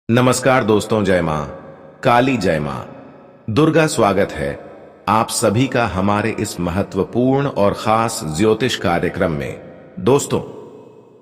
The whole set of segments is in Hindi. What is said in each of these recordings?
नमस्कार दोस्तों, जय मां काली, जय मां दुर्गा। स्वागत है आप सभी का हमारे इस महत्वपूर्ण और खास ज्योतिष कार्यक्रम में। दोस्तों,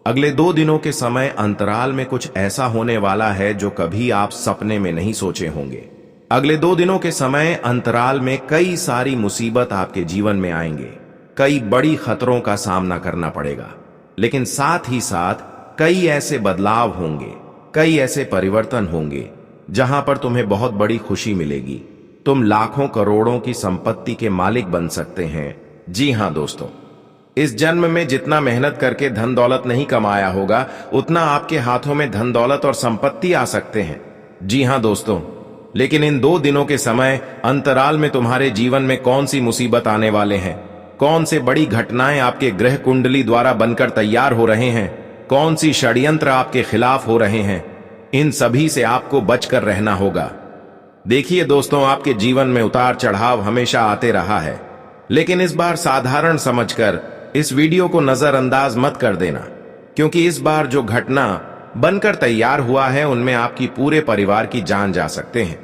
अगले 2 दिनों के समय अंतराल में कुछ ऐसा होने वाला है जो कभी आप सपने में नहीं सोचे होंगे। अगले 2 दिनों के समय अंतराल में कई सारी मुसीबत आपके जीवन में आएंगे, कई बड़ी खतरों का सामना करना पड़ेगा, लेकिन साथ ही साथ कई ऐसे बदलाव होंगे, कई ऐसे परिवर्तन होंगे जहां पर तुम्हें बहुत बड़ी खुशी मिलेगी। तुम लाखों करोड़ों की संपत्ति के मालिक बन सकते हैं। जी हां दोस्तों, इस जन्म में जितना मेहनत करके धन दौलत नहीं कमाया होगा, उतना आपके हाथों में धन दौलत और संपत्ति आ सकते हैं। जी हां दोस्तों, लेकिन इन 2 दिनों के समय अंतराल में तुम्हारे जीवन में कौन सी मुसीबत आने वाले हैं, कौन से बड़ी घटनाएं आपके ग्रह कुंडली द्वारा बनकर तैयार हो रहे हैं, कौन सी षड्यंत्र आपके खिलाफ हो रहे हैं, इन सभी से आपको बचकर रहना होगा। देखिए दोस्तों, आपके जीवन में उतार चढ़ाव हमेशा आते रहा है, लेकिन इस बार साधारण समझकर इस वीडियो को नजरअंदाज मत कर देना, क्योंकि इस बार जो घटना बनकर तैयार हुआ है उनमें आपकी पूरे परिवार की जान जा सकते हैं।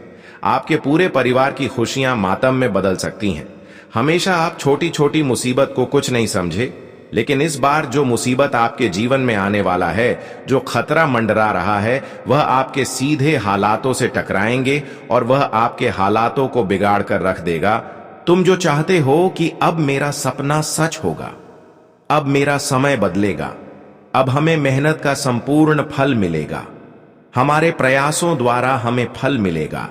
आपके पूरे परिवार की खुशियां मातम में बदल सकती हैं। हमेशा आप छोटी छोटी मुसीबत को कुछ नहीं समझे, लेकिन इस बार जो मुसीबत आपके जीवन में आने वाला है, जो खतरा मंडरा रहा है, वह आपके सीधे हालातों से टकराएंगे और वह आपके हालातों को बिगाड़ कर रख देगा। तुम जो चाहते हो कि अब मेरा सपना सच होगा, अब मेरा समय बदलेगा, अब हमें मेहनत का संपूर्ण फल मिलेगा, हमारे प्रयासों द्वारा हमें फल मिलेगा,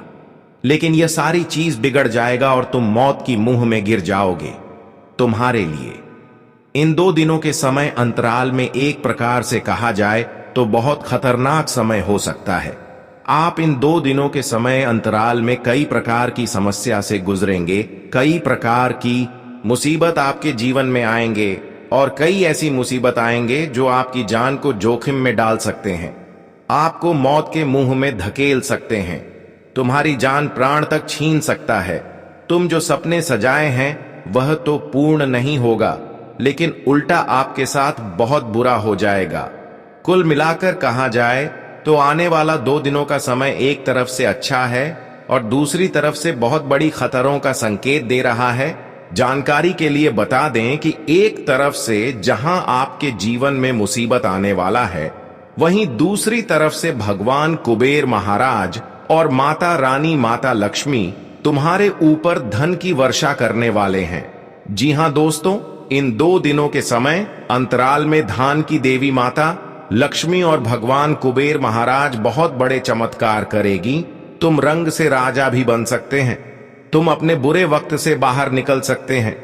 लेकिन यह सारी चीज बिगड़ जाएगा और तुम मौत की मुंह में गिर जाओगे। तुम्हारे लिए इन 2 दिनों के समय अंतराल में एक प्रकार से कहा जाए तो बहुत खतरनाक समय हो सकता है। आप इन 2 दिनों के समय अंतराल में कई प्रकार की समस्या से गुजरेंगे, कई प्रकार की मुसीबत आपके जीवन में आएंगे और कई ऐसी मुसीबत आएंगे जो आपकी जान को जोखिम में डाल सकते हैं, आपको मौत के मुंह में धकेल सकते हैं, तुम्हारी जान प्राण तक छीन सकता है। तुम जो सपने सजाए हैं वह तो पूर्ण नहीं होगा, लेकिन उल्टा आपके साथ बहुत बुरा हो जाएगा। कुल मिलाकर कहा जाए तो आने वाला 2 दिनों का समय एक तरफ से अच्छा है और दूसरी तरफ से बहुत बड़ी खतरों का संकेत दे रहा है। जानकारी के लिए बता दें कि एक तरफ से जहां आपके जीवन में मुसीबत आने वाला है, वहीं दूसरी तरफ से भगवान कुबेर महाराज और माता रानी माता लक्ष्मी तुम्हारे ऊपर धन की वर्षा करने वाले हैं। जी हां दोस्तों, इन 2 दिनों के समय अंतराल में धान की देवी माता लक्ष्मी और भगवान कुबेर महाराज बहुत बड़े चमत्कार करेगी। तुम रंग से राजा भी बन सकते हैं, तुम अपने बुरे वक्त से बाहर निकल सकते हैं,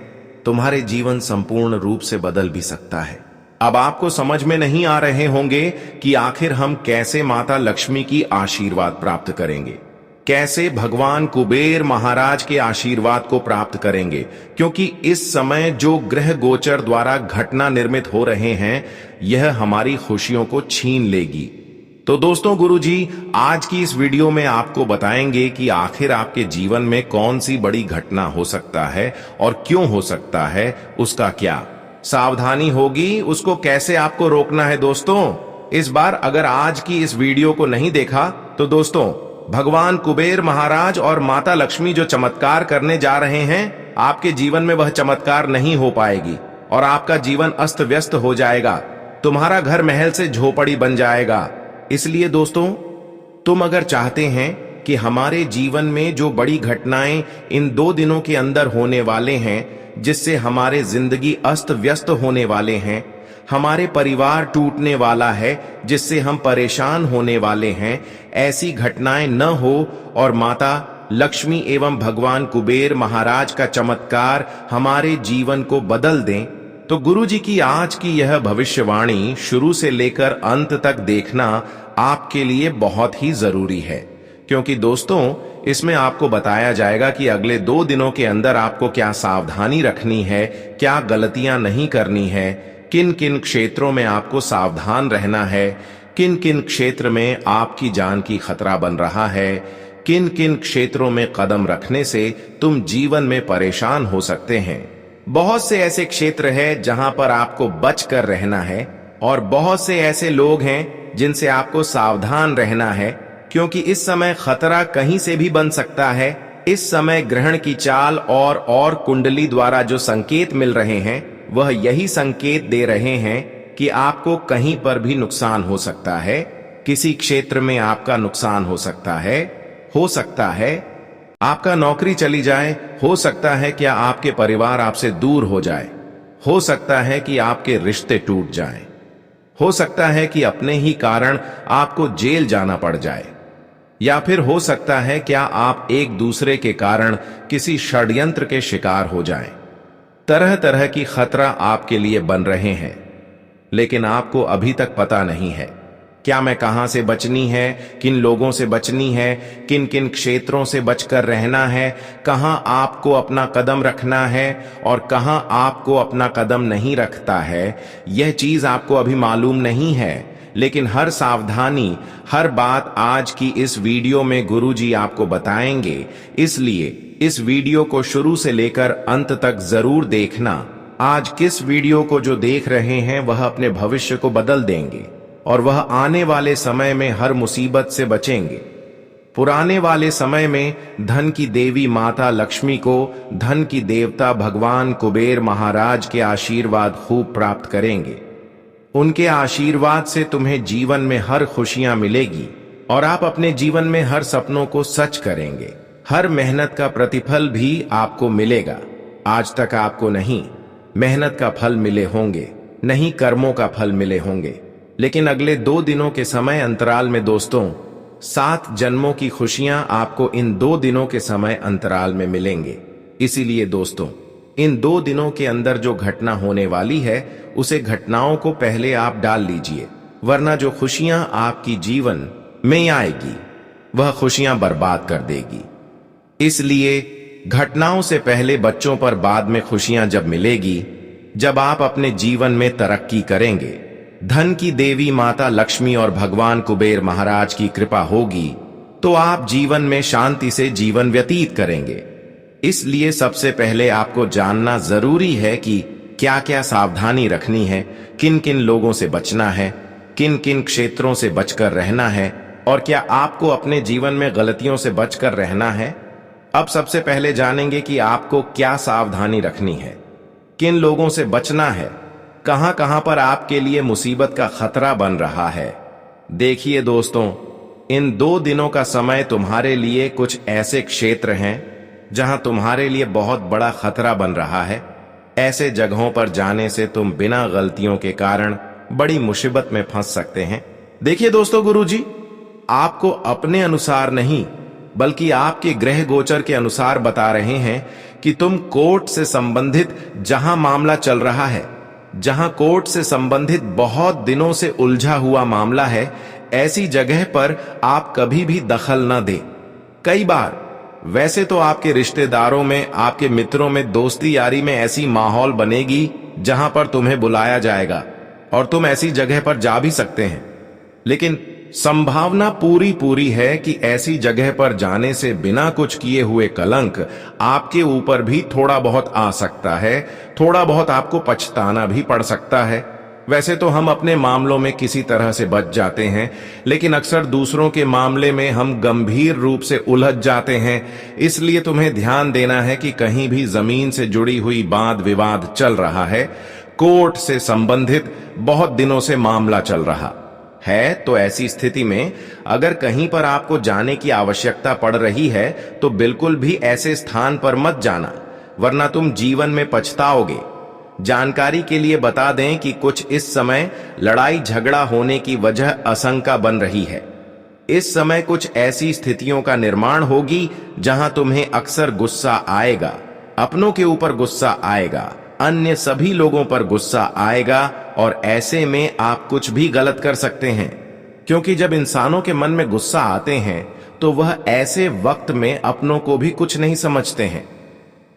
तुम्हारे जीवन संपूर्ण रूप से बदल भी सकता है। अब आपको समझ में नहीं आ रहे होंगे कि आखिर हम कैसे माता लक्ष्मी की आशीर्वाद प्राप्त करेंगे, कैसे भगवान कुबेर महाराज के आशीर्वाद को प्राप्त करेंगे, क्योंकि इस समय जो ग्रह गोचर द्वारा घटना निर्मित हो रहे हैं, यह हमारी खुशियों को छीन लेगी। तो दोस्तों, गुरुजी आज की इस वीडियो में आपको बताएंगे कि आखिर आपके जीवन में कौन सी बड़ी घटना हो सकता है और क्यों हो सकता है, उसका क्या सावधानी होगी, उसको कैसे आपको रोकना है। दोस्तों, इस बार अगर आज की इस वीडियो को नहीं देखा तो दोस्तों, भगवान कुबेर महाराज और माता लक्ष्मी जो चमत्कार करने जा रहे हैं, आपके जीवन में वह चमत्कार नहीं हो पाएगी और आपका जीवन अस्त व्यस्त हो जाएगा, तुम्हारा घर महल से झोपड़ी बन जाएगा। इसलिए दोस्तों, तुम अगर चाहते हैं कि हमारे जीवन में जो बड़ी घटनाएं इन 2 दिनों के अंदर होने वाले हैं, जिससे हमारे जिंदगी अस्त व्यस्त होने वाले हैं, हमारे परिवार टूटने वाला है, जिससे हम परेशान होने वाले हैं, ऐसी घटनाएं न हो और माता लक्ष्मी एवं भगवान कुबेर महाराज का चमत्कार हमारे जीवन को बदल दें, तो गुरुजी की आज की यह भविष्यवाणी शुरू से लेकर अंत तक देखना आपके लिए बहुत ही जरूरी है। क्योंकि दोस्तों, इसमें आपको बताया जाएगा कि अगले 2 दिनों के अंदर आपको क्या सावधानी रखनी है, क्या गलतियां नहीं करनी है, किन किन क्षेत्रों में आपको सावधान रहना है, किन किन क्षेत्र में आपकी जान की खतरा बन रहा है, किन किन क्षेत्रों में कदम रखने से तुम जीवन में परेशान हो सकते हैं। बहुत से ऐसे क्षेत्र हैं जहां पर आपको बचकर रहना है और बहुत से ऐसे लोग हैं जिनसे आपको सावधान रहना है, क्योंकि इस समय खतरा कहीं से भी बन सकता है। इस समय ग्रहण की चाल और कुंडली द्वारा जो संकेत मिल रहे हैं वह यही संकेत दे रहे हैं कि आपको कहीं पर भी नुकसान हो सकता है, किसी क्षेत्र में आपका नुकसान हो सकता है आपका नौकरी चली जाए, हो सकता है क्या आपके परिवार आपसे दूर हो जाए, हो सकता है कि आपके रिश्ते टूट जाएं, हो सकता है कि अपने ही कारण आपको जेल जाना पड़ जाए, या फिर हो सकता है क्या आप एक दूसरे के कारण किसी षड्यंत्र के शिकार हो जाएं। तरह तरह की खतरा आपके लिए बन रहे हैं, लेकिन आपको अभी तक पता नहीं है क्या मैं कहां से बचनी है, किन लोगों से बचनी है, किन किन क्षेत्रों से बचकर रहना है, कहां आपको अपना कदम रखना है और कहां आपको अपना कदम नहीं रखता है। यह चीज आपको अभी मालूम नहीं है, लेकिन हर सावधानी, हर बात आज की इस वीडियो में गुरुजी आपको बताएंगे। इसलिए इस वीडियो को शुरू से लेकर अंत तक जरूर देखना। आज किस वीडियो को जो देख रहे हैं वह अपने भविष्य को बदल देंगे और वह आने वाले समय में हर मुसीबत से बचेंगे। पुराने वाले समय में धन की देवी माता लक्ष्मी को धन की देवता भगवान कुबेर महाराज के आशीर्वाद खूब प्राप्त करेंगे। उनके आशीर्वाद से तुम्हें जीवन में हर खुशियां मिलेगी और आप अपने जीवन में हर सपनों को सच करेंगे। हर मेहनत का प्रतिफल भी आपको मिलेगा। आज तक आपको नहीं मेहनत का फल मिले होंगे, नहीं कर्मों का फल मिले होंगे, लेकिन अगले 2 दिनों के समय अंतराल में दोस्तों 7 जन्मों की खुशियां आपको इन 2 दिनों के समय अंतराल में मिलेंगे। इसीलिए दोस्तों इन 2 दिनों के अंदर जो घटना होने वाली है उसे घटनाओं को पहले आप डाल लीजिए, वरना जो खुशियां आपकी जीवन में आएगी वह खुशियां बर्बाद कर देगी। इसलिए घटनाओं से पहले बच्चों पर बाद में खुशियां जब मिलेगी, जब आप अपने जीवन में तरक्की करेंगे, धन की देवी माता लक्ष्मी और भगवान कुबेर महाराज की कृपा होगी, तो आप जीवन में शांति से जीवन व्यतीत करेंगे। इसलिए सबसे पहले आपको जानना जरूरी है कि क्या क्या सावधानी रखनी है, किन किन लोगों से बचना है, किन किन क्षेत्रों से बचकर रहना है और क्या आपको अपने जीवन में गलतियों से बचकर रहना है। अब सबसे पहले जानेंगे कि आपको क्या सावधानी रखनी है, किन लोगों से बचना है, कहां कहां पर आपके लिए मुसीबत का खतरा बन रहा है। देखिए दोस्तों, इन 2 दिनों का समय तुम्हारे लिए कुछ ऐसे क्षेत्र हैं जहां तुम्हारे लिए बहुत बड़ा खतरा बन रहा है। ऐसे जगहों पर जाने से तुम बिना गलतियों के कारण बड़ी मुसीबत में फंस सकते हैं। देखिए दोस्तों, गुरुजी आपको अपने अनुसार नहीं बल्कि आपके ग्रह गोचर के अनुसार बता रहे हैं कि तुम कोर्ट से संबंधित जहां मामला चल रहा है, जहां कोर्ट से संबंधित बहुत दिनों से उलझा हुआ मामला है, ऐसी जगह पर आप कभी भी दखल न दें। कई बार वैसे तो आपके रिश्तेदारों में, आपके मित्रों में, दोस्ती यारी में ऐसी माहौल बनेगी जहां पर तुम्हें बुलाया जाएगा और तुम ऐसी जगह पर जा भी सकते हैं, लेकिन संभावना पूरी है कि ऐसी जगह पर जाने से बिना कुछ किए हुए कलंक आपके ऊपर भी थोड़ा बहुत आ सकता है, थोड़ा बहुत आपको पछताना भी पड़ सकता है। वैसे तो हम अपने मामलों में किसी तरह से बच जाते हैं, लेकिन अक्सर दूसरों के मामले में हम गंभीर रूप से उलझ जाते हैं। इसलिए तुम्हें ध्यान देना है कि कहीं भी जमीन से जुड़ी हुई वाद विवाद चल रहा है, कोर्ट से संबंधित बहुत दिनों से मामला चल रहा है, तो ऐसी स्थिति में अगर कहीं पर आपको जाने की आवश्यकता पड़ रही है तो बिल्कुल भी ऐसे स्थान पर मत जाना, वरना तुम जीवन में पछताओगे। जानकारी के लिए बता दें कि कुछ इस समय लड़ाई झगड़ा होने की वजह आशंका बन रही है। इस समय कुछ ऐसी स्थितियों का निर्माण होगी जहां तुम्हें अक्सर गुस्सा आएगा, अपनों के ऊपर गुस्सा आएगा, अन्य सभी लोगों पर गुस्सा आएगा और ऐसे में आप कुछ भी गलत कर सकते हैं, क्योंकि जब इंसानों के मन में गुस्सा आते हैं तो वह ऐसे वक्त में अपनों को भी कुछ नहीं समझते हैं,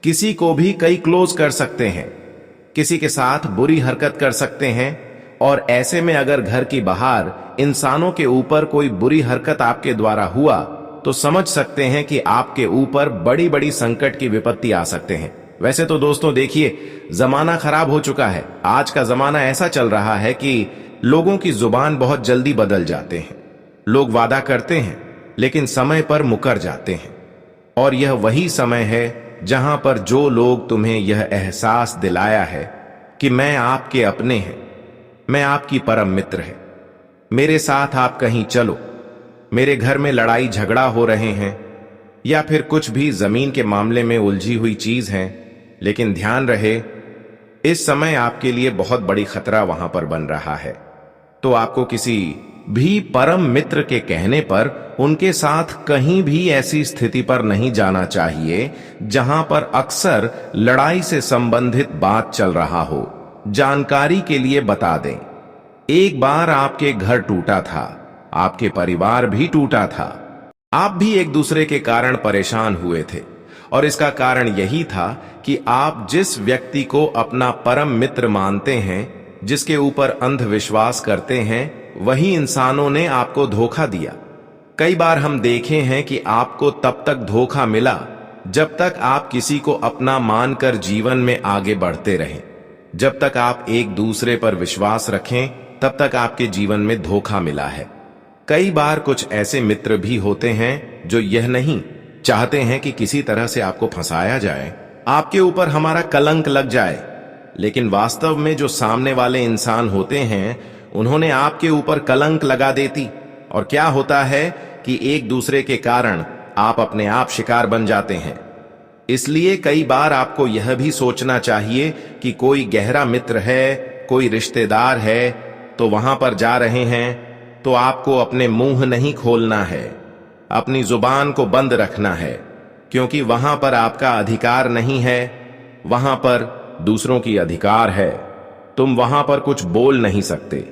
किसी को भी कई क्लोज कर सकते हैं, किसी के साथ बुरी हरकत कर सकते हैं। और ऐसे में अगर घर की बाहर इंसानों के ऊपर कोई बुरी हरकत आपके द्वारा हुआ तो समझ सकते हैं कि आपके ऊपर बड़ी बड़ी संकट की विपत्ति आ सकते हैं। वैसे तो दोस्तों देखिए, जमाना खराब हो चुका है। आज का जमाना ऐसा चल रहा है कि लोगों की जुबान बहुत जल्दी बदल जाते हैं। लोग वादा करते हैं लेकिन समय पर मुकर जाते हैं। और यह वही समय है जहां पर जो लोग तुम्हें यह एहसास दिलाया है कि मैं आपके अपने हैं, मैं आपकी परम मित्र है, मेरे साथ आप कहीं चलो, मेरे घर में लड़ाई झगड़ा हो रहे हैं या फिर कुछ भी जमीन के मामले में उलझी हुई चीज है, लेकिन ध्यान रहे इस समय आपके लिए बहुत बड़ी खतरा वहां पर बन रहा है। तो आपको किसी भी परम मित्र के कहने पर उनके साथ कहीं भी ऐसी स्थिति पर नहीं जाना चाहिए जहां पर अक्सर लड़ाई से संबंधित बात चल रहा हो। जानकारी के लिए बता दें, एक बार आपके घर टूटा था, आपके परिवार भी टूटा था, आप भी एक दूसरे के कारण परेशान हुए थे। और इसका कारण यही था कि आप जिस व्यक्ति को अपना परम मित्र मानते हैं, जिसके ऊपर अंधविश्वास करते हैं, वही इंसानों ने आपको धोखा दिया। कई बार हम देखे हैं कि आपको तब तक धोखा मिला जब तक आप किसी को अपना मानकर जीवन में आगे बढ़ते रहें। जब तक आप एक दूसरे पर विश्वास रखें, तब तक आपके जीवन में धोखा मिला है। कई बार कुछ ऐसे मित्र भी होते हैं जो यह नहीं चाहते हैं कि किसी तरह से आपको फंसाया जाए, आपके ऊपर हमारा कलंक लग जाए, लेकिन वास्तव में जो सामने वाले इंसान होते हैं उन्होंने आपके ऊपर कलंक लगा देती। और क्या होता है कि एक दूसरे के कारण आप अपने आप शिकार बन जाते हैं। इसलिए कई बार आपको यह भी सोचना चाहिए कि कोई गहरा मित्र है, कोई रिश्तेदार है, तो वहां पर जा रहे हैं तो आपको अपने मुंह नहीं खोलना है, अपनी जुबान को बंद रखना है, क्योंकि वहां पर आपका अधिकार नहीं है, वहां पर दूसरों की अधिकार है। तुम वहां पर कुछ बोल नहीं सकते।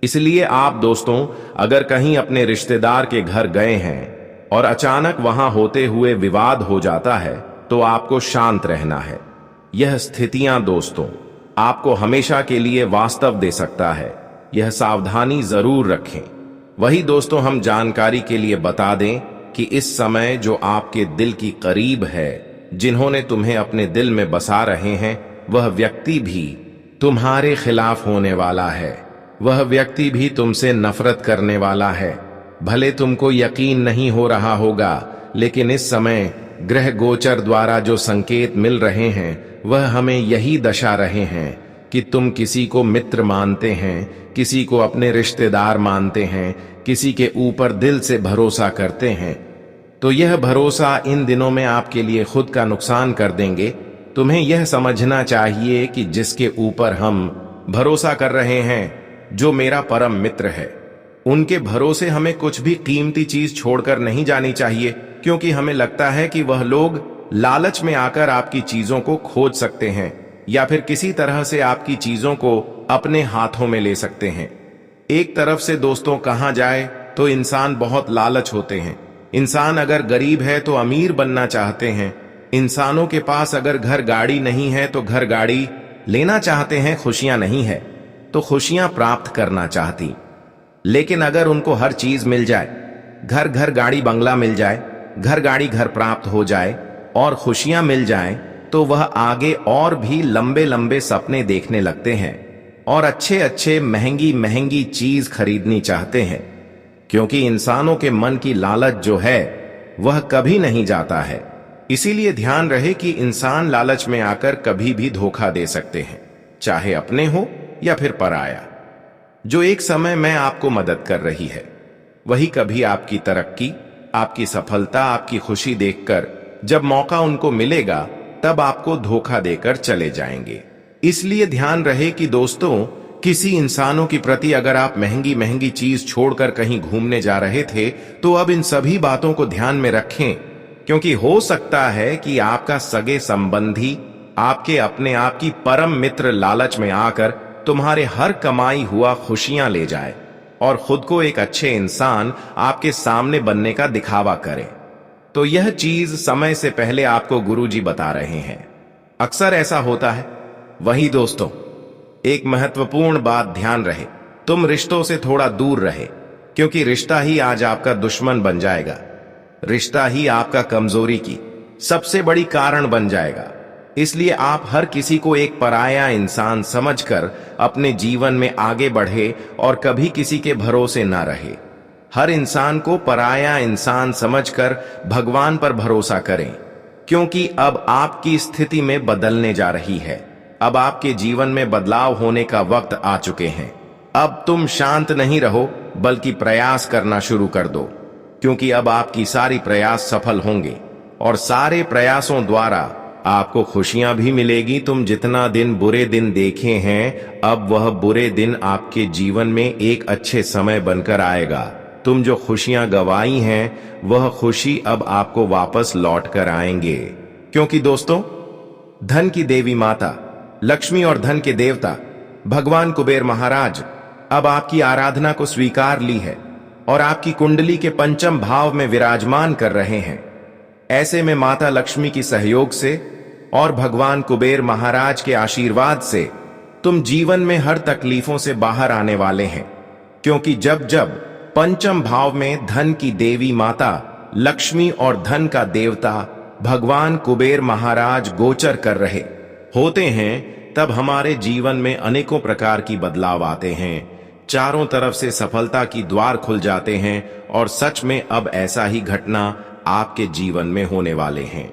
इसलिए आप दोस्तों, अगर कहीं अपने रिश्तेदार के घर गए हैं और अचानक वहां होते हुए विवाद हो जाता है, तो आपको शांत रहना है। यह स्थितियां दोस्तों आपको हमेशा के लिए वास्तव दे सकता है, यह सावधानी जरूर रखें। वही दोस्तों, हम जानकारी के लिए बता दें कि इस समय जो आपके दिल की करीब है, जिन्होंने तुम्हें अपने दिल में बसा रहे हैं, वह व्यक्ति भी तुम्हारे खिलाफ होने वाला है। वह व्यक्ति भी तुमसे नफरत करने वाला है। भले तुमको यकीन नहीं हो रहा होगा, लेकिन इस समय ग्रह गोचर द्वारा जो संकेत मिल रहे हैं वह हमें यही दर्शा रहे हैं कि तुम किसी को मित्र मानते हैं, किसी को अपने रिश्तेदार मानते हैं, किसी के ऊपर दिल से भरोसा करते हैं, तो यह भरोसा इन दिनों में आपके लिए खुद का नुकसान कर देंगे। तुम्हें यह समझना चाहिए कि जिसके ऊपर हम भरोसा कर रहे हैं, जो मेरा परम मित्र है, उनके भरोसे हमें कुछ भी कीमती चीज छोड़कर नहीं जानी चाहिए, क्योंकि हमें लगता है कि वह लोग लालच में आकर आपकी चीजों को खोज सकते हैं या फिर किसी तरह से आपकी चीजों को अपने हाथों में ले सकते हैं। एक तरफ से दोस्तों कहा जाए तो इंसान बहुत लालच होते हैं। इंसान अगर गरीब है तो अमीर बनना चाहते हैं। इंसानों के पास अगर घर गाड़ी नहीं है तो घर गाड़ी लेना चाहते हैं। खुशियां नहीं है तो खुशियां प्राप्त करना चाहती। लेकिन अगर उनको हर चीज मिल जाए, घर घर गाड़ी बंगला मिल जाए, घर गाड़ी घर प्राप्त हो जाए और खुशियां मिल जाएं, तो वह आगे और भी लंबे लंबे सपने देखने लगते हैं और अच्छे अच्छे महंगी महंगी चीज खरीदनी चाहते हैं, क्योंकि इंसानों के मन की लालच जो है वह कभी नहीं जाता है। इसीलिए ध्यान रहे कि इंसान लालच में आकर कभी भी धोखा दे सकते हैं, चाहे अपने हो या फिर पराया। जो एक समय में आपको मदद कर रही है, वही कभी आपकी तरक्की, आपकी सफलता, आपकी खुशी देखकर जब मौका उनको मिलेगा, तब आपको धोखा देकर चले जाएंगे। इसलिए ध्यान रहे कि दोस्तों, किसी इंसानों के प्रति अगर आप महंगी महंगी चीज छोड़कर कहीं घूमने जा रहे थे, तो अब इन सभी बातों को ध्यान में रखें, क्योंकि हो सकता है कि आपका सगे संबंधी, आपके अपने आप की परम मित्र लालच में आकर तुम्हारे हर कमाई हुआ खुशियां ले जाए और खुद को एक अच्छे इंसान आपके सामने बनने का दिखावा करे। तो यह चीज समय से पहले आपको गुरुजी बता रहे हैं। अक्सर ऐसा होता है। वही दोस्तों, एक महत्वपूर्ण बात ध्यान रहे, तुम रिश्तों से थोड़ा दूर रहे, क्योंकि रिश्ता ही आज आपका दुश्मन बन जाएगा। रिश्ता ही आपका कमजोरी की सबसे बड़ी कारण बन जाएगा। इसलिए आप हर किसी को एक पराया इंसान समझकर अपने जीवन में आगे बढ़े और कभी किसी के भरोसे ना रहे। हर इंसान को पराया इंसान समझकर भगवान पर भरोसा करें, क्योंकि अब आपकी स्थिति में बदलने जा रही है। अब आपके जीवन में बदलाव होने का वक्त आ चुके हैं। अब तुम शांत नहीं रहो, बल्कि प्रयास करना शुरू कर दो, क्योंकि अब आपकी सारी प्रयास सफल होंगे और सारे प्रयासों द्वारा आपको खुशियां भी मिलेगी। तुम जितना दिन बुरे दिन देखे हैं, अब वह बुरे दिन आपके जीवन में एक अच्छे समय बनकर आएगा। तुम जो खुशियां गंवाई हैं, वह खुशी अब आपको वापस लौट कर आएंगे, क्योंकि दोस्तों, धन की देवी माता लक्ष्मी और धन के देवता भगवान कुबेर महाराज अब आपकी आराधना को स्वीकार ली है और आपकी कुंडली के पंचम भाव में विराजमान कर रहे हैं। ऐसे में माता लक्ष्मी की सहयोग से और भगवान कुबेर महाराज के आशीर्वाद से तुम जीवन में हर तकलीफों से बाहर आने वाले हैं, क्योंकि जब जब पंचम भाव में धन की देवी माता लक्ष्मी और धन का देवता भगवान कुबेर महाराज गोचर कर रहे होते हैं, तब हमारे जीवन में अनेकों प्रकार की बदलाव आते हैं। चारों तरफ से सफलता की द्वार खुल जाते हैं और सच में अब ऐसा ही घटना आपके जीवन में होने वाले हैं।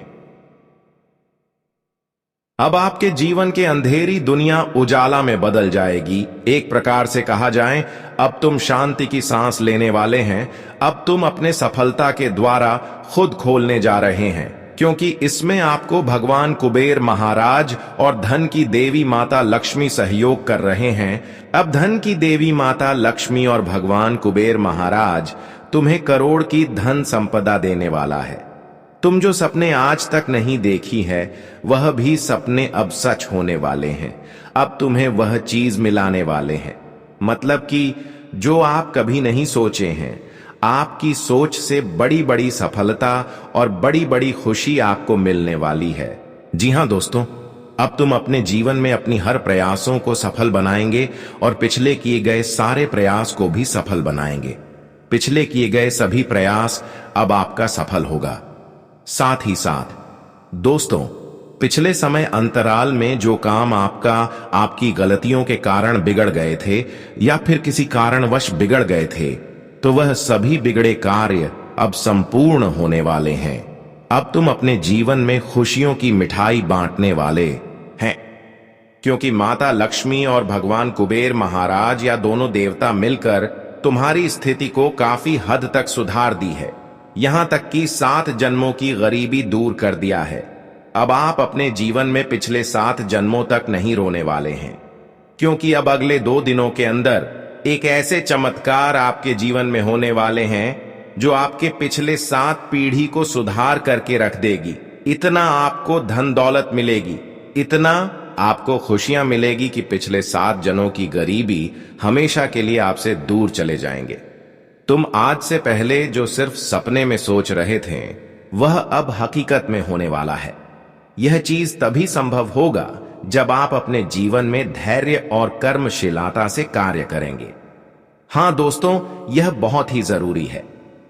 अब आपके जीवन के अंधेरी दुनिया उजाला में बदल जाएगी। एक प्रकार से कहा जाए, अब तुम शांति की सांस लेने वाले हैं। अब तुम अपने सफलता के द्वारा खुद खोलने जा रहे हैं, क्योंकि इसमें आपको भगवान कुबेर महाराज और धन की देवी माता लक्ष्मी सहयोग कर रहे हैं। अब धन की देवी माता लक्ष्मी और भगवान कुबेर महाराज तुम्हें करोड़ की धन संपदा देने वाला है। तुम जो सपने आज तक नहीं देखी है, वह भी सपने अब सच होने वाले हैं। अब तुम्हें वह चीज मिलाने वाले हैं, मतलब कि जो आप कभी नहीं सोचे हैं। आपकी सोच से बड़ी बड़ी सफलता और बड़ी बड़ी खुशी आपको मिलने वाली है। जी हां दोस्तों, अब तुम अपने जीवन में अपनी हर प्रयासों को सफल बनाएंगे और पिछले किए गए सारे प्रयास को भी सफल बनाएंगे। पिछले किए गए सभी प्रयास अब आपका सफल होगा। साथ ही साथ दोस्तों, पिछले समय अंतराल में जो काम आपकी गलतियों के कारण बिगड़ गए थे या फिर किसी कारणवश बिगड़ गए थे, तो वह सभी बिगड़े कार्य अब संपूर्ण होने वाले हैं। अब तुम अपने जीवन में खुशियों की मिठाई बांटने वाले हैं, क्योंकि माता लक्ष्मी और भगवान कुबेर महाराज या दोनों देवता मिलकर तुम्हारी स्थिति को काफी हद तक सुधार दी है। यहां तक कि 7 जन्मों की गरीबी दूर कर दिया है। अब आप अपने जीवन में पिछले 7 जन्मों तक नहीं रोने वाले हैं, क्योंकि अब अगले 2 दिनों के अंदर एक ऐसे चमत्कार आपके जीवन में होने वाले हैं जो आपके पिछले 7 पीढ़ी को सुधार करके रख देगी। इतना आपको धन दौलत मिलेगी, इतना आपको खुशियां मिलेगी कि पिछले 7 जनों की गरीबी हमेशा के लिए आपसे दूर चले जाएंगे। तुम आज से पहले जो सिर्फ सपने में सोच रहे थे, वह अब हकीकत में होने वाला है। यह चीज तभी संभव होगा जब आप अपने जीवन में धैर्य और कर्मशीलता से कार्य करेंगे। हां दोस्तों, यह बहुत ही जरूरी है।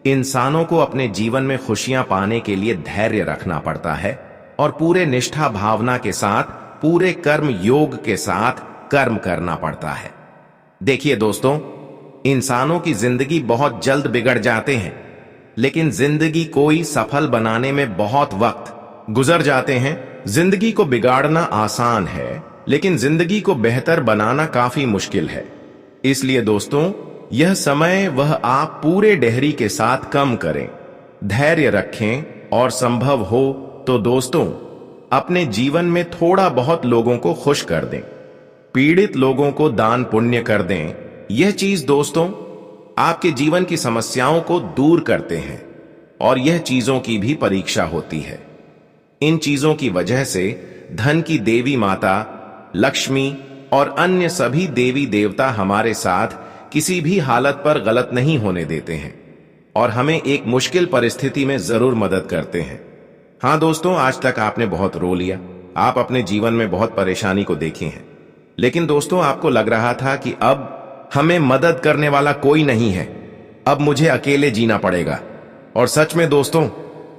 इंसानों को अपने जीवन में खुशियां पाने के लिए धैर्य रखना पड़ता है और पूरे निष्ठा भावना के साथ, पूरे कर्म योग के साथ कर्म करना पड़ता है। देखिए दोस्तों, इंसानों की जिंदगी बहुत जल्द बिगड़ जाते हैं, लेकिन जिंदगी कोई सफल बनाने में बहुत वक्त गुजर जाते हैं। जिंदगी को बिगाड़ना आसान है, लेकिन जिंदगी को बेहतर बनाना काफी मुश्किल है। इसलिए दोस्तों, यह समय वह आप पूरे डेहरी के साथ कम करें, धैर्य रखें और संभव हो तो दोस्तों, अपने जीवन में थोड़ा बहुत लोगों को खुश कर दें, पीड़ित लोगों को दान पुण्य कर दें। यह चीज दोस्तों आपके जीवन की समस्याओं को दूर करते हैं और यह चीजों की भी परीक्षा होती है। इन चीजों की वजह से धन की देवी माता लक्ष्मी और अन्य सभी देवी देवता हमारे साथ किसी भी हालत पर गलत नहीं होने देते हैं और हमें एक मुश्किल परिस्थिति में जरूर मदद करते हैं। हां दोस्तों, आज तक आपने बहुत रो लिया, आप अपने जीवन में बहुत परेशानी को देखे हैं, लेकिन दोस्तों आपको लग रहा था कि अब हमें मदद करने वाला कोई नहीं है, अब मुझे अकेले जीना पड़ेगा। और सच में दोस्तों,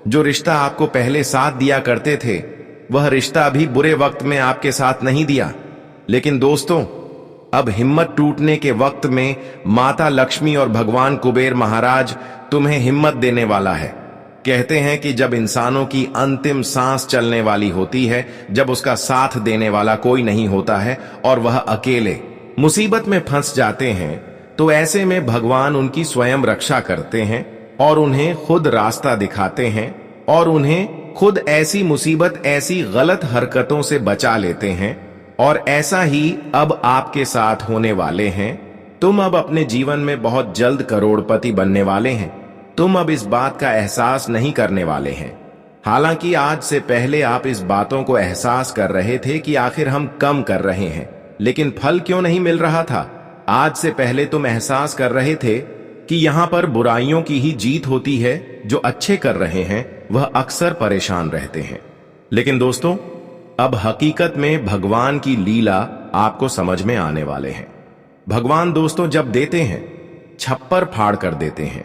जो रिश्ता आपको पहले साथ दिया करते थे, वह रिश्ता भी बुरे वक्त में आपके साथ नहीं दिया। लेकिन दोस्तों, अब हिम्मत टूटने के वक्त में माता लक्ष्मी और भगवान कुबेर महाराज तुम्हें हिम्मत देने वाला है। कहते हैं कि जब इंसानों की अंतिम सांस चलने वाली होती है, जब उसका साथ देने वाला कोई नहीं होता है और वह अकेले मुसीबत में फंस जाते हैं, तो ऐसे में भगवान उनकी स्वयं रक्षा करते हैं और उन्हें खुद रास्ता दिखाते हैं और उन्हें खुद ऐसी मुसीबत, ऐसी गलत हरकतों से बचा लेते हैं। और ऐसा ही अब आपके साथ होने वाले हैं। तुम अब अपने जीवन में बहुत जल्द करोड़पति बनने वाले हैं। तुम अब इस बात का एहसास नहीं करने वाले हैं। हालांकि आज से पहले आप इस बातों को एहसास कर रहे थे कि आखिर हम कम कर रहे हैं, लेकिन फल क्यों नहीं मिल रहा था। आज से पहले तुम एहसास कर रहे थे कि यहां पर बुराइयों की ही जीत होती है। जो अच्छे कर रहे हैं वह अक्सर परेशान रहते हैं। लेकिन दोस्तों, अब हकीकत में भगवान की लीला आपको समझ में आने वाले हैं। भगवान दोस्तों जब देते हैं छप्पर फाड़ कर देते हैं,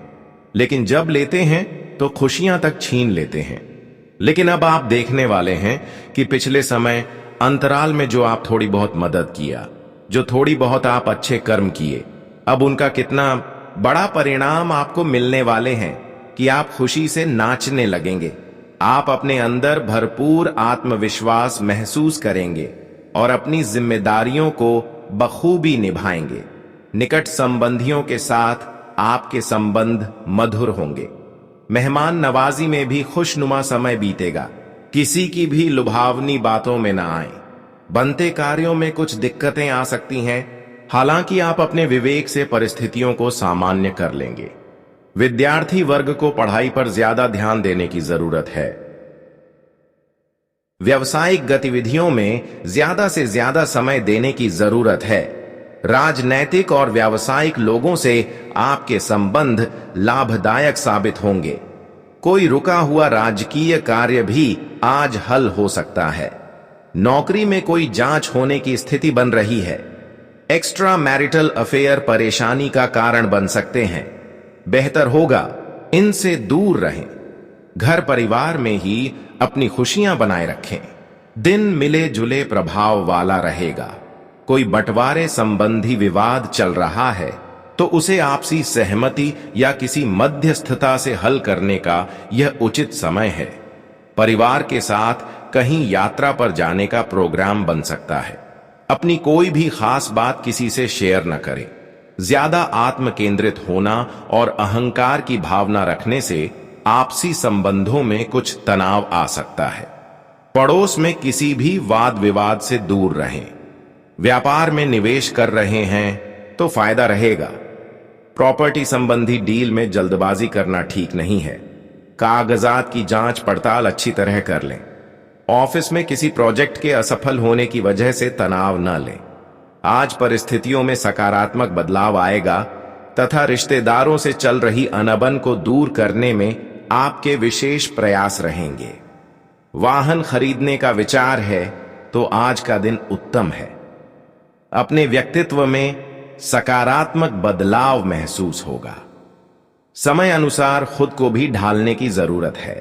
लेकिन जब लेते हैं तो खुशियां तक छीन लेते हैं। लेकिन अब आप देखने वाले हैं कि पिछले समय अंतराल में जो आप थोड़ी बहुत मदद किया, जो थोड़ी बहुत आप अच्छे कर्म किए, अब उनका कितना बड़ा परिणाम आपको मिलने वाले हैं कि आप खुशी से नाचने लगेंगे। आप अपने अंदर भरपूर आत्मविश्वास महसूस करेंगे और अपनी जिम्मेदारियों को बखूबी निभाएंगे। निकट संबंधियों के साथ आपके संबंध मधुर होंगे। मेहमान नवाजी में भी खुशनुमा समय बीतेगा। किसी की भी लुभावनी बातों में न आए। बनते कार्यों में कुछ दिक्कतें आ सकती हैं, हालांकि आप अपने विवेक से परिस्थितियों को सामान्य कर लेंगे। विद्यार्थी वर्ग को पढ़ाई पर ज्यादा ध्यान देने की जरूरत है। व्यावसायिक गतिविधियों में ज्यादा से ज्यादा समय देने की जरूरत है। राजनैतिक और व्यावसायिक लोगों से आपके संबंध लाभदायक साबित होंगे। कोई रुका हुआ राजकीय कार्य भी आज हल हो सकता है। नौकरी में कोई जांच होने की स्थिति बन रही है। एक्स्ट्रा मैरिटल अफेयर परेशानी का कारण बन सकते हैं। बेहतर होगा इनसे दूर रहें। घर परिवार में ही अपनी खुशियां बनाए रखें। दिन मिले जुले प्रभाव वाला रहेगा। कोई बंटवारे संबंधी विवाद चल रहा है तो उसे आपसी सहमति या किसी मध्यस्थता से हल करने का यह उचित समय है। परिवार के साथ कहीं यात्रा पर जाने का प्रोग्राम बन सकता है। अपनी कोई भी खास बात किसी से शेयर न करें। ज्यादा आत्म केंद्रित होना और अहंकार की भावना रखने से आपसी संबंधों में कुछ तनाव आ सकता है। पड़ोस में किसी भी वाद विवाद से दूर रहें। व्यापार में निवेश कर रहे हैं तो फायदा रहेगा। प्रॉपर्टी संबंधी डील में जल्दबाजी करना ठीक नहीं है। कागजात की जांच पड़ताल अच्छी तरह कर लें। ऑफिस में किसी प्रोजेक्ट के असफल होने की वजह से तनाव न लें। आज परिस्थितियों में सकारात्मक बदलाव आएगा तथा रिश्तेदारों से चल रही अनबन को दूर करने में आपके विशेष प्रयास रहेंगे। वाहन खरीदने का विचार है तो आज का दिन उत्तम है। अपने व्यक्तित्व में सकारात्मक बदलाव महसूस होगा। समय अनुसार खुद को भी ढालने की जरूरत है।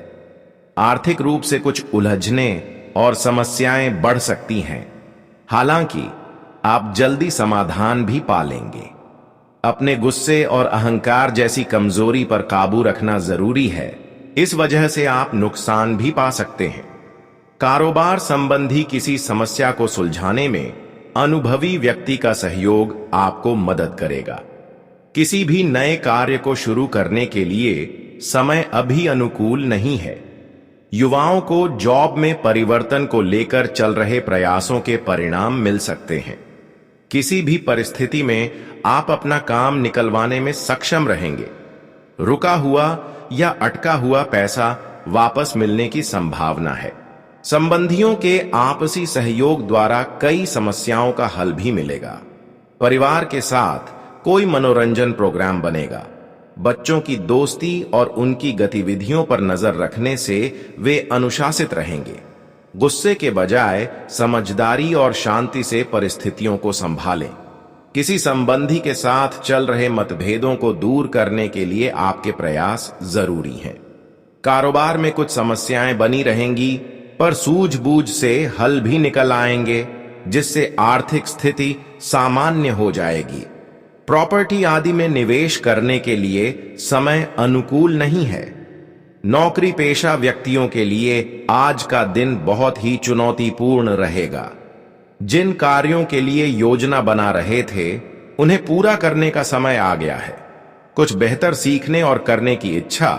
आर्थिक रूप से कुछ उलझने और समस्याएं बढ़ सकती हैं, हालांकि आप जल्दी समाधान भी पा लेंगे। अपने गुस्से और अहंकार जैसी कमजोरी पर काबू रखना जरूरी है। इस वजह से आप नुकसान भी पा सकते हैं। कारोबार संबंधी किसी समस्या को सुलझाने में अनुभवी व्यक्ति का सहयोग आपको मदद करेगा। किसी भी नए कार्य को शुरू करने के लिए समय अभी अनुकूल नहीं है। युवाओं को जॉब में परिवर्तन को लेकर चल रहे प्रयासों के परिणाम मिल सकते हैं। किसी भी परिस्थिति में आप अपना काम निकलवाने में सक्षम रहेंगे। रुका हुआ या अटका हुआ पैसा वापस मिलने की संभावना है। संबंधियों के आपसी सहयोग द्वारा कई समस्याओं का हल भी मिलेगा। परिवार के साथ कोई मनोरंजन प्रोग्राम बनेगा। बच्चों की दोस्ती और उनकी गतिविधियों पर नजर रखने से वे अनुशासित रहेंगे। गुस्से के बजाय समझदारी और शांति से परिस्थितियों को संभालें। किसी संबंधी के साथ चल रहे मतभेदों को दूर करने के लिए आपके प्रयास जरूरी हैं। कारोबार में कुछ समस्याएं बनी रहेंगी, पर सूझबूझ से हल भी निकल आएंगे। जिससे आर्थिक स्थिति सामान्य हो जाएगी। प्रॉपर्टी आदि में निवेश करने के लिए समय अनुकूल नहीं है। नौकरी पेशा व्यक्तियों के लिए आज का दिन बहुत ही चुनौतीपूर्ण रहेगा। जिन कार्यों के लिए योजना बना रहे थे, उन्हें पूरा करने का समय आ गया है। कुछ बेहतर सीखने और करने की इच्छा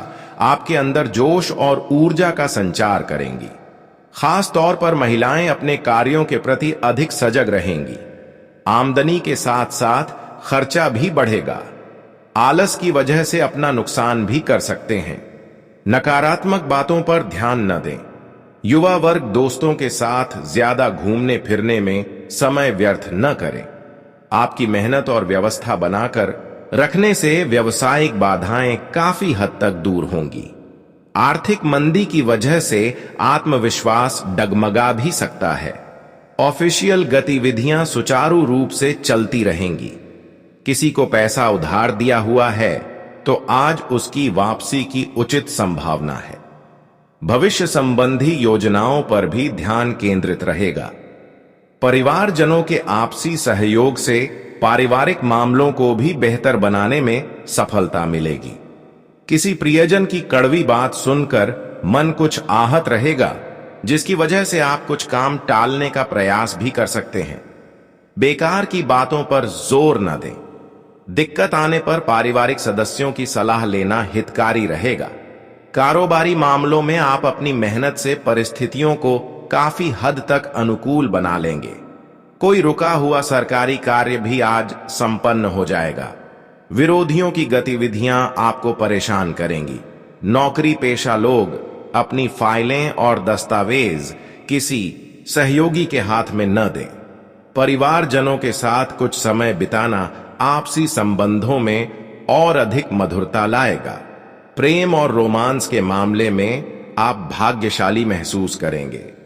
आपके अंदर जोश और ऊर्जा का संचार करेंगी। खास तौर पर महिलाएं अपने कार्यों के प्रति अधिक सजग रहेंगी। आमदनी के साथ साथ खर्चा भी बढ़ेगा। आलस की वजह से अपना नुकसान भी कर सकते हैं। नकारात्मक बातों पर ध्यान न दें। युवा वर्ग दोस्तों के साथ ज्यादा घूमने फिरने में समय व्यर्थ न करें। आपकी मेहनत और व्यवस्था बनाकर रखने से व्यवसायिक बाधाएं काफी हद तक दूर होंगी। आर्थिक मंदी की वजह से आत्मविश्वास डगमगा भी सकता है। ऑफिशियल गतिविधियां सुचारू रूप से चलती रहेंगी। किसी को पैसा उधार दिया हुआ है तो आज उसकी वापसी की उचित संभावना है। भविष्य संबंधी योजनाओं पर भी ध्यान केंद्रित रहेगा। परिवारजनों के आपसी सहयोग से पारिवारिक मामलों को भी बेहतर बनाने में सफलता मिलेगी। किसी प्रियजन की कड़वी बात सुनकर मन कुछ आहत रहेगा, जिसकी वजह से आप कुछ काम टालने का प्रयास भी कर सकते हैं। बेकार की बातों पर जोर न दें। दिक्कत आने पर पारिवारिक सदस्यों की सलाह लेना हितकारी रहेगा। कारोबारी मामलों में आप अपनी मेहनत से परिस्थितियों को काफी हद तक अनुकूल बना लेंगे। कोई रुका हुआ सरकारी कार्य भी आज संपन्न हो जाएगा। विरोधियों की गतिविधियां आपको परेशान करेंगी। नौकरी पेशा लोग अपनी फाइलें और दस्तावेज किसी सहयोगी के हाथ में न दें। परिवारजनों के साथ कुछ समय बिताना आपसी संबंधों में और अधिक मधुरता लाएगा। प्रेम और रोमांस के मामले में आप भाग्यशाली महसूस करेंगे।